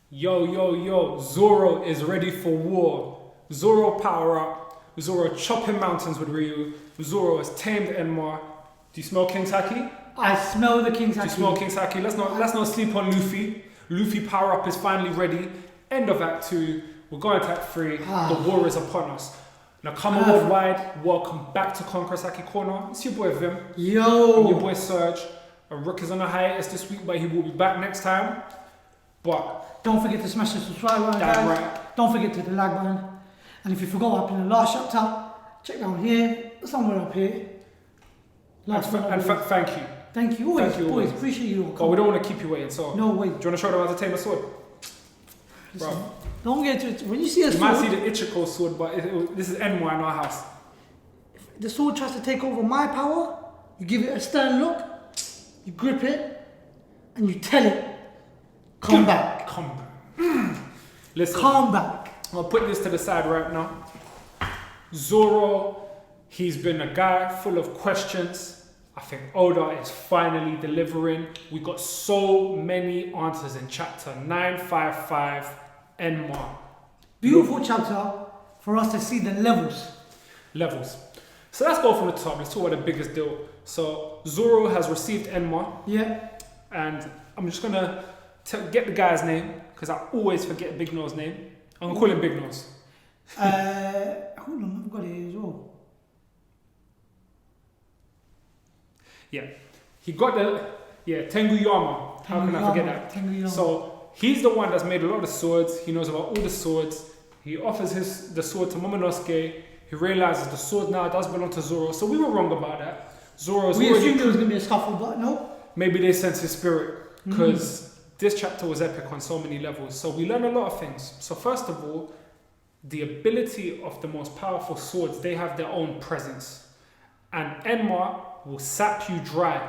Yo, Zoro is ready for war. Zoro power up. Zoro chopping mountains with Ryu. Zoro has tamed Enma. Do you smell King's Haki? I smell the King's Haki. Do you smell King's Haki? Let's not sleep on Luffy. Luffy power up is finally ready. End of Act 2. We're going to Act 3. The war is upon us. Now come on worldwide. Welcome back to Conqueror's Haki Corner. It's your boy Vim. Yo. And your boy Serge. Rook is on a hiatus this week, but he will be back next time. But don't forget to smash the subscribe button, guys. Right. Don't forget to hit the like button. And if you forgot what happened in the last chapter, check down here, somewhere up here. Thank you. Thank you. Always, boys. Appreciate you. But we don't want to keep you waiting, so. No way. Do you want to show them how to tame a sword? Listen, bro. Don't get to it. When you see a sword. You might see the Ichiko sword, but this is Enma in our house. If the sword tries to take over my power, you give it a stern look, you grip it, and you tell it, come back. Come back. Listen. Come back. I'll put this to the side right now. Zoro, he's been a guy full of questions. I think Oda is finally delivering. We got so many answers in chapter 955, Enma. Beautiful chapter for us to see the levels. So let's go from the top. Let's talk about the biggest deal. So Zoro has received Enma. Yeah. And I'm just gonna get the guy's name because I always forget Big Nose name. I'm gonna call him Big Nose. Hold on, I've got it here as well. Yeah, he got Tenguyama. How can I forget that? Tenguyama. So he's the one that's made a lot of swords. He knows about all the swords. He offers the sword to Momonosuke. He realizes the sword now does belong to Zoro. So we were wrong about that. We assumed there was gonna be a scuffle, but no. Maybe they sensed his spirit because this chapter was epic on so many levels. So we learned a lot of things. So first of all, the ability of the most powerful swords, they have their own presence. And Enma will sap you dry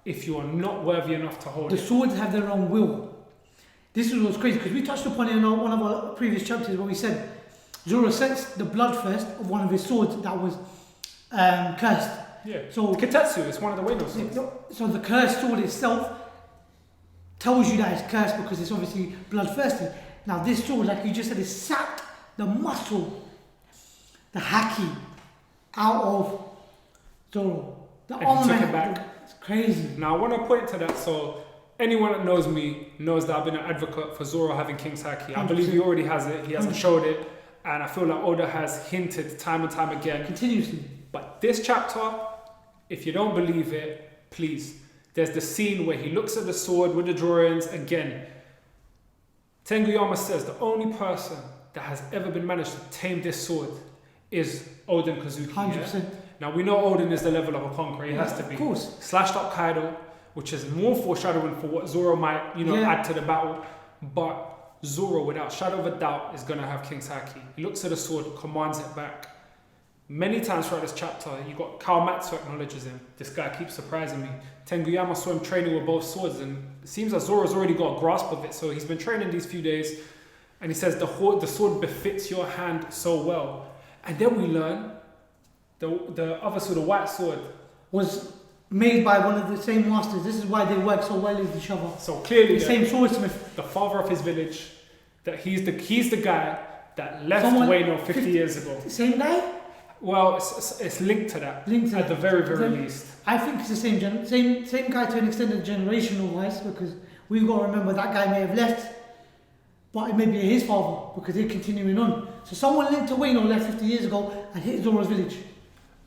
if you are not worthy enough to hold it. The swords have their own will. This was what's crazy because we touched upon it in one of our previous chapters where we said Zoro sensed the bloodthirst of one of his swords that was cursed. Yeah. So Kitetsu is one of the Wano swords. So the cursed sword itself tells you that it's cursed because it's obviously bloodthirsty. Now this sword, like you just said, it sapped the muscle, the haki, out of Zoro. The armor took it back. It's crazy. Now I want to point to that. So anyone that knows me knows that I've been an advocate for Zoro having King's Haki. 100%. I believe he already has it. He hasn't showed it. And I feel like Oda has hinted time and time again. Continuously. But this chapter, if you don't believe it, please. There's the scene where he looks at the sword with the drawings again. Tenguyama says the only person that has ever been managed to tame this sword is Oden Kozuki. 100%. Yeah? Now we know Oden is the level of a conqueror. He has to be. Of course. Slashed up Kaido, which is more foreshadowing for what Zoro might, add to the battle. But Zoro, without shadow of a doubt, is going to have King's Haki. He looks at the sword, commands it back. Many times throughout this chapter, you got Kawamatsu acknowledges him. This guy keeps surprising me. Tenguyama saw him training with both swords, and it seems that Zoro's already got a grasp of it. So he's been training these few days, and he says the sword befits your hand so well. And then we learn the other sword, the white sword, was made by one of the same masters. This is why they work so well with each other. So clearly, the same swordsmith, the father of his village, that he's the guy that left Wano 50 years ago. Same guy? Well, it's linked to that. At the very least. I think it's the same guy to an extended generational wise, because we've got to remember that guy may have left, but it may be his father because they're continuing on. So someone linked to Wano left 50 years ago and hit Zoro's village.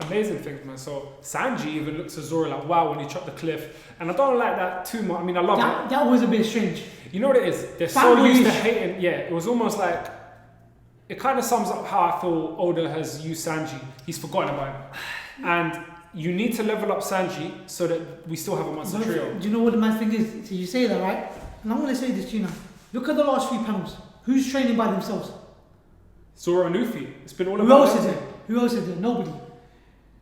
Amazing things, man. So Sanji even looks at Zoro like, wow, when he chopped the cliff. And I don't like that too much. I mean, I love it. That was a bit strange. You know what it is? They're so used to hating. Yeah, it was almost like, it kind of sums up how I feel Oda has used Sanji. He's forgotten about him. And you need to level up Sanji so that we still have a monster trio. Do you know what the mad thing is? So you say that, right? And I'm going to say this to you now. Look at the last few panels. Who's training by themselves? Zoro and Luffy. It's been all about Who else is there? Nobody.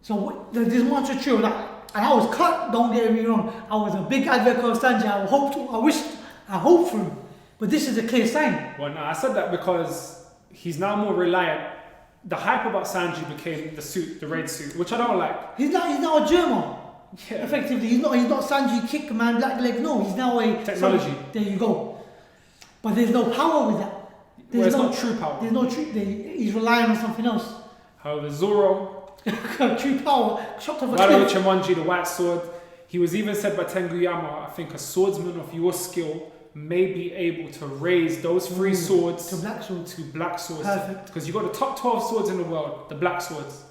So this monster trio, and I was cut, don't get me wrong. I was a big advocate of Sanji. I hoped for him. But this is a clear sign. Well, no, I said that because he's now more reliant. The hype about Sanji became the red suit, which I don't like. He's now a German. Yeah. Effectively, he's not Sanji kick man, black leg. No, he's now a technology. There you go. But there's no power with that. Well, it's not true power. There's no true. He's relying on something else. However, Zoro, true power, chopped off a Rado cliff. Ichimonji, the white sword, he was even said by Tenguyama, I think a swordsman of your skill may be able to raise those 3 swords to black swords. Perfect. Because you've got the top 12 swords in the world, the black swords.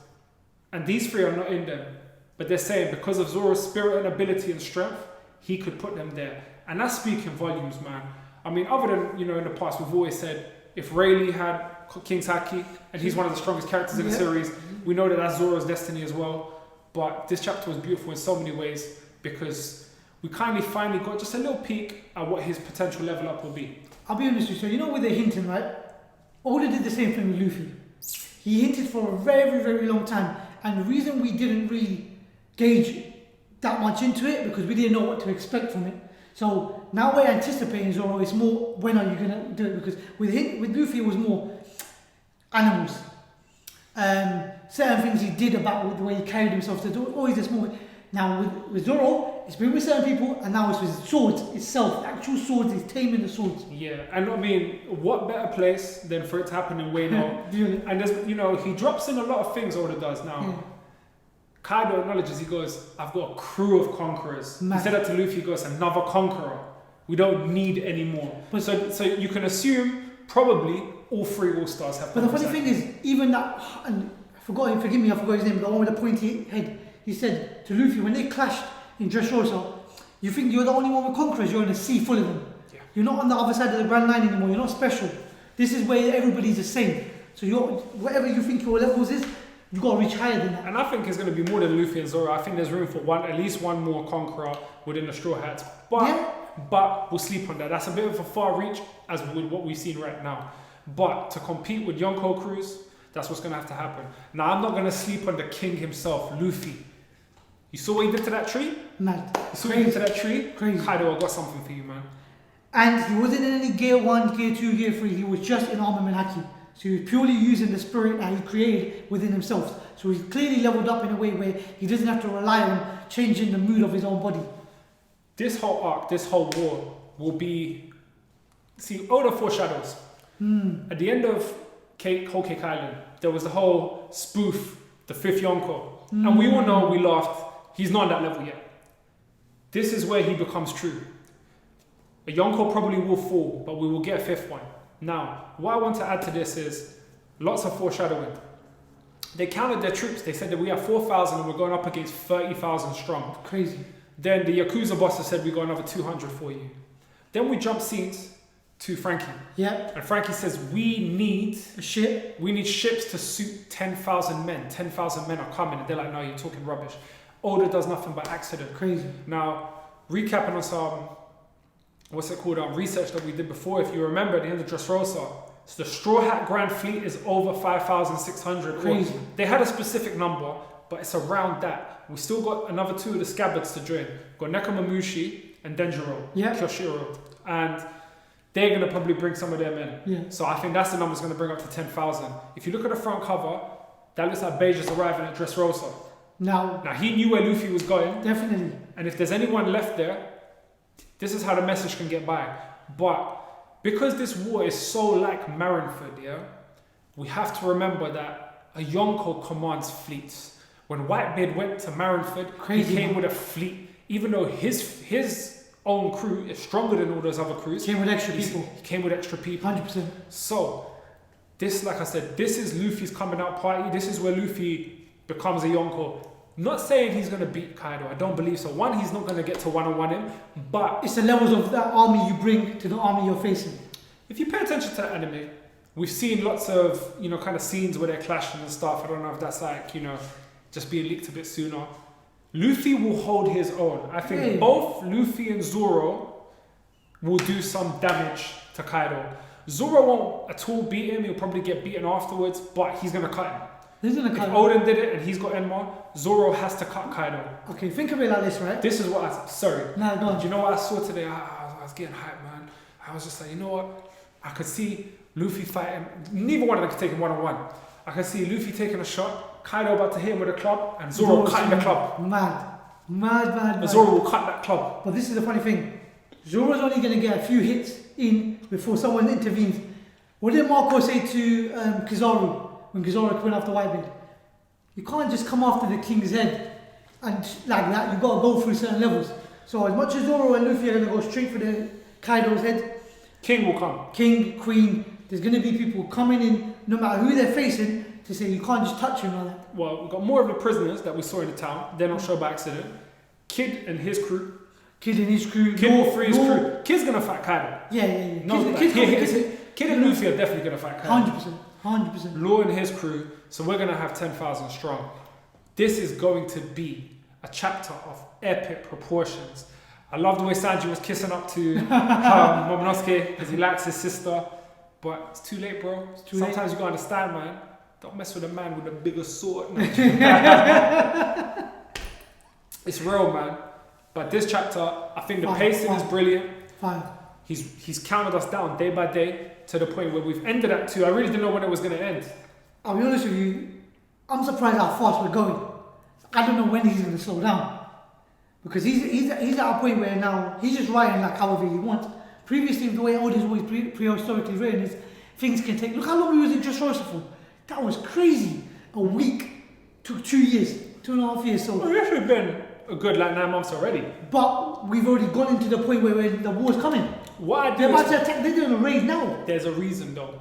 And these 3 are not in them. But they're saying because of Zoro's spirit and ability and strength, he could put them there. And that's speaking volumes, man. I mean, other than, in the past, we've always said, if Rayleigh had King's Haki, and he's one of the strongest characters in the series, we know that that's Zoro's destiny as well. But this chapter was beautiful in so many ways because we finally got just a little peek at what his potential level up will be. I'll be honest with you, so where they're hinting, right? Oda did the same thing with Luffy. He hinted for a very, very long time. And the reason we didn't really gauge that much into it because we didn't know what to expect from it. So now we're anticipating Zoro. It's more, when are you going to do it? Because with Luffy, it was more animals. Certain things he did about the way he carried himself. So there's always this more. Now with Zoro, it's been with certain people, and now it's with swords itself. The actual swords, he's taming the swords. Yeah, and I mean, what better place than for it to happen in Wano? And there's, he drops in a lot of things. Oda does now. Yeah. Kaido acknowledges, he goes, I've got a crew of conquerors. He said that to Luffy, he goes, another conqueror. We don't need any more. But so you can assume probably all 3 All-Stars have. But the funny thing is, even that, and forgive me, I forgot his name, but the one with the pointy head, he said to Luffy, when they clashed in Dressrosa, you think you're the only one with conquerors, you're in a sea full of them. Yeah. You're not on the other side of the Grand Line anymore, you're not special. This is where everybody's the same. So whatever you think your levels is, you got to reach higher than that. And I think it's going to be more than Luffy and Zoro. I think there's room for at least one more conqueror within the Straw Hats. But we'll sleep on that. That's a bit of a far reach as with what we've seen right now. But to compete with Yonkou crews, that's what's going to have to happen. Now, I'm not going to sleep on the king himself, Luffy. You saw what he did to that tree? Mad. You saw what he did to that tree? Crazy. Kaido, I got something for you, man. And he wasn't in any Gear 1, Gear 2, Gear 3. He was just in Armament Haki. So he was purely using the spirit that he created within himself. So he's clearly leveled up in a way where he doesn't have to rely on changing the mood of his own body. This whole arc, this whole war will be... See, Oda foreshadows. At the end of Whole Cake Island, there was the whole spoof, the 5th Yonkou. And we all know, we laughed, he's not on that level yet. This is where he becomes true. A Yonkou probably will fall, but we will get a 5th one. Now, what I want to add to this is lots of foreshadowing. They counted their troops. They said that we have 4,000 and we're going up against 30,000 strong. Crazy. Then the Yakuza bosses said we got another 200 for you. Then we jump scenes to Frankie. Yeah. And Frankie says we need a ship. We need ships to suit 10,000 men. 10,000 men are coming. And they're like, no, you're talking rubbish. Oda does nothing by accident. Crazy. Now, recapping on some research that we did before, if you remember at the end of Dressrosa, so the Straw Hat Grand Fleet is over 5,600. Crazy. They had a specific number, but it's around that. We still got another 2 of the scabbards to join. We've got Nekomamushi and Denjiro, Kyoshiro. And they're going to probably bring some of them in. Yeah. So I think that's the number's going to bring up to 10,000. If you look at the front cover, that looks like Beige's arriving at Dressrosa. Now he knew where Luffy was going. Definitely. And if there's anyone left there, this is how the message can get by. But because this war is so like Marineford, we have to remember that a Yonkou commands fleets. When Whitebeard went to Marineford, he came with a fleet. Even though his own crew is stronger than all those other crews. Came with extra people. He came with extra people. 100%. So, this, like I said, this is Luffy's coming out party. This is where Luffy becomes a Yonkou. Not saying he's going to beat Kaido. I don't believe so. One, he's not going to get to one-on-one him, but... It's the levels of that army you bring to the army you're facing. If you pay attention to anime, we've seen lots of, kind of scenes where they're clashing and stuff. I don't know if that's like, just being leaked a bit sooner. Luffy will hold his own. I think both Luffy and Zoro will do some damage to Kaido. Zoro won't at all beat him. He'll probably get beaten afterwards, but he's going to cut him. If Oden did it and he's got Enma, Zoro has to cut Kaido. Okay, think of it like this, right? This is what I... Sorry. No, go on. Do you know what I saw today? I was getting hyped, man. I was just like, you know what? I could see Luffy fighting. Neither one of them could take him one-on-one. I could see Luffy taking a shot, Kaido about to hit him with a club, and Zoro cutting the club. Mad. Zoro will cut that club. But this is the funny thing. Zoro's only going to get a few hits in before someone intervenes. What did Marco say to Kizaru when Kizaru went after Whitebeard? You can't just come after the king's head and like that. You got to go through certain levels. So as much as Zoro and Luffy are going to go straight for the Kaido's head, King will come. King, Queen, there's going to be people coming in, no matter who they're facing, to say you can't just touch him like that. Well, we've got more of the prisoners that we saw in the town. They're not sure by accident. Kid and his crew. Kid and his crew. Kid will free his crew. Kid's going to fight Kaido. Yeah. No, Kid and Luffy are definitely going to fight Kaido. 100%. Law and his crew. So we're going to have 10,000 strong. This is going to be a chapter of epic proportions. I love the way Sanji was kissing up to Momonosuke because he likes his sister. But it's too late, bro. Sometimes you gotta understand, man. Don't mess with a man with a bigger sword. It's real, man. But this chapter, I think the pacing is brilliant. He's counted us down day by day to the point where we've ended at 2. I really didn't know when it was gonna end. I'll be honest with you, I'm surprised how fast we're going. I don't know when he's gonna slow down. Because he's at a point where now he's just writing like however he wants. Previously, the way Oda's always prehistorically written is things can take. Look how long he was in Dressrosa for. That was crazy. A week took 2 years, 2.5 years. So well, it should have been a good 9 months already. But we've already gone into the point where the war's coming. They're about to attack. They're doing a raid now. There's a reason though.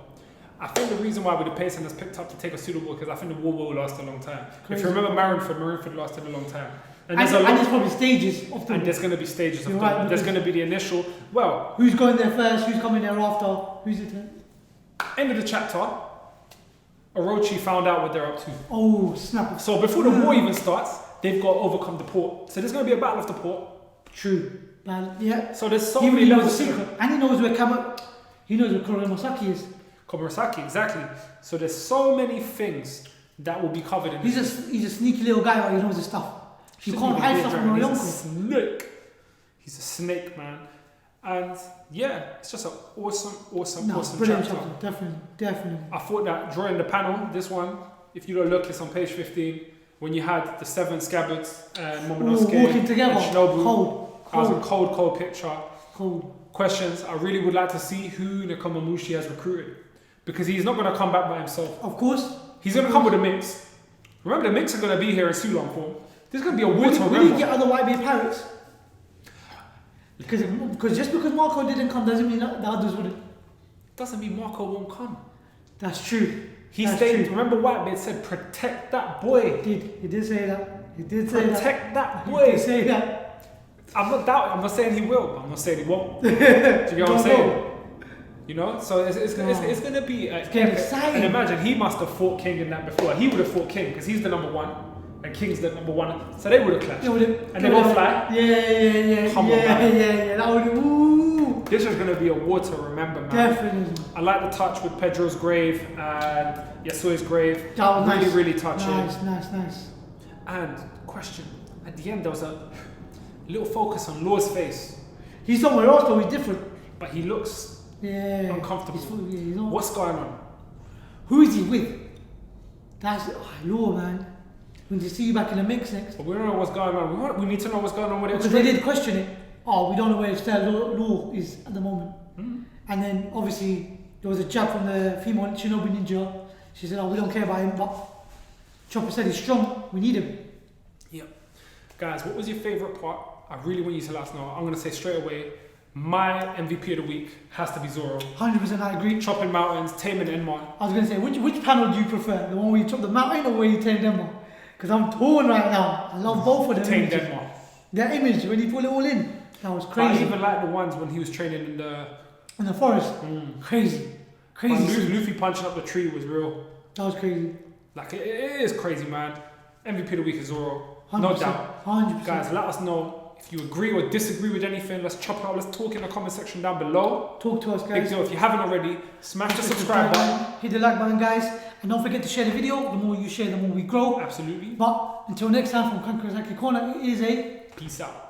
I think the reason why with the pacing has picked up to take a suitable because I think the war will last a long time. Crazy. If you remember Marineford lasted a long time. And there's probably stages of the and there's going to be stages of the right, there's going to be the initial. Well, who's going there first? Who's coming there after? Who's it? End of the chapter. Orochi found out what they're up to. Oh snap! So before the war even starts, they've got to overcome the port. So there's going to be a battle of the port. True. Yeah. So there's so he many knows levels. the secret, and he knows where he knows where Kurosaki is. Komurasaki, exactly. So there's so many things that will be covered in. He's a sneaky little guy, but he knows his stuff. You can't hide stuff from your Yonkou. Snake. He's a snake, man. And yeah, it's just an awesome brilliant chapter. Definitely. I thought that drawing the panel, this one, if you don't look, it's on page 15, when you had the 7 scabbards and Momonosuke walking together. and Shinobu. Cold. I was a cold picture. Cold. Questions. I really would like to see who Nekomamushi has recruited. Because he's not going to come back by himself. Of course. He's going to come with a mix. Remember, the mix are going to be here in Sulong form. There's going to be a war to remember. Will he get other Whitebeard pirates? Because just because Marco didn't come doesn't mean that the others wouldn't. Doesn't mean Marco won't come. That's true. He stayed. Remember, Whitebeard said, "Protect that boy." He did say that. Protect that boy. He did say that. I'm not doubting. I'm not saying he will. But I'm not saying he won't. Do you get what I'm saying? You know, so it's going to be. It's getting exciting. And imagine he must have fought King in that before. He would have fought King because he's the number 1. And King's the number 1, so they would have clashed. And they will fly. Yeah. Come on, man. Yeah. That would. Ooh. This is going to be a war to remember, man. Definitely. I like the touch with Pedro's grave and Yasuo's grave. That was really touching. Nice. And question: at the end, there was a little focus on Law's face. He's somewhere else, though. He's different. But he looks uncomfortable. What's going on? Who is he with? That's Law, man. We need to see you back in the mix next. But we don't know what's going on. We need to know what's going on with it. Because they did question it. Oh, we don't know where his Law is at the moment. Mm-hmm. And then obviously there was a jab from the female Shinobi Ninja. She said, "Oh, we don't care about him," but Chopper said he's strong. We need him. Yep. Guys, what was your favourite part? I really want you to let us know. I'm going to say straight away, my MVP of the week has to be Zoro. 100%, I agree. Chopping mountains, taming Enma. I was going to say, which panel do you prefer? The one where you chop the mountain or where you tame Enma? Because I'm torn right now. I love both of them. Tamed Enma. That image, when you pull it all in, that was crazy. I even like the ones when he was training in the forest. Crazy. Luffy punching up the tree was real. That was crazy. Like, it is crazy, man. MVP of the week is Zoro. 100%, No doubt. 100%. Guys, let us know if you agree or disagree with anything. Let's chop it up. Let's talk in the comment section down below. Talk to us, guys. Big deal. If you haven't already, smash the subscribe button. Hit the like button, guys. And don't forget to share the video. The more you share, the more we grow. Absolutely. But until next time, from Kankarazaki Corner, it is a peace out.